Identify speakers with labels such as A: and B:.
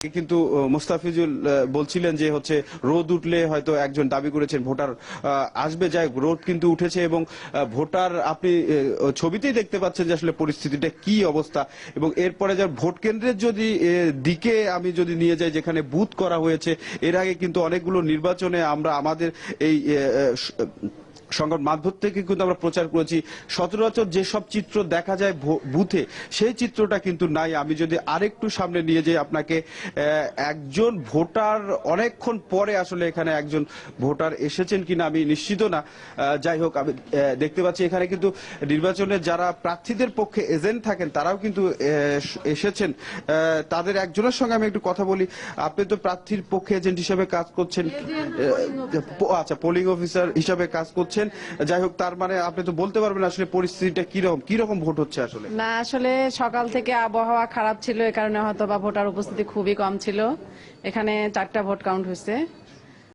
A: কিন্তু মুস্তাফিজুল বলছিলেন যে হচ্ছে রোদ উঠলে হয়তো একজন দাবি করেছেন ভোটার আসবে, যাই রোদ কিন্তু উঠেছে এবং ভোটার আপনি ছবিতেই দেখতে পাচ্ছেন যে আসলে পরিস্থিতিটা কি অবস্থা। এবং এরপরে যা ভোট কেন্দ্রের যদি দিকে আমি যদি নিয়ে যাই যেখানে বুথ করা হয়েছে, এর আগে কিন্তু অনেকগুলো নির্বাচনে আমরা আমাদের এই সংবাদ মাধ্যম থেকে কিন্তু আমরা প্রচার করেছি, সচরাচর যেসব চিত্র দেখা যায় বুথে সেই চিত্রটা কিন্তু নাই। আমি যদি আরেকটু সামনে নিয়ে যাই আপনাকে, একজন ভোটার অনেকক্ষণ পরে আসলে এখানে একজন ভোটার এসেছেন কিনা আমি নিশ্চিত না। যাই হোক, আমি দেখতে পাচ্ছি এখানে কিন্তু নির্বাচনে যারা প্রার্থীদের পক্ষে এজেন্ট থাকেন তারাও কিন্তু এসেছেন। তাদের একজনের সঙ্গে আমি একটু কথা বলি। আপনি তো প্রার্থীর পক্ষে এজেন্ট হিসেবে কাজ করছেন, আচ্ছা পোলিং অফিসার হিসাবে কাজ করছেন। যাই হোক, তার মানে আপনি তো বলতে পারবেন আসলে পরিস্থিতিটা কিরকম ভোট হচ্ছে আসলে।
B: না, আসলে সকাল থেকে আবহাওয়া খারাপ ছিল, এ কারণে হয়তো বা ভোটার উপস্থিতি খুবই কম ছিল। এখানে 4টা ভোট কাউন্ট হয়েছে,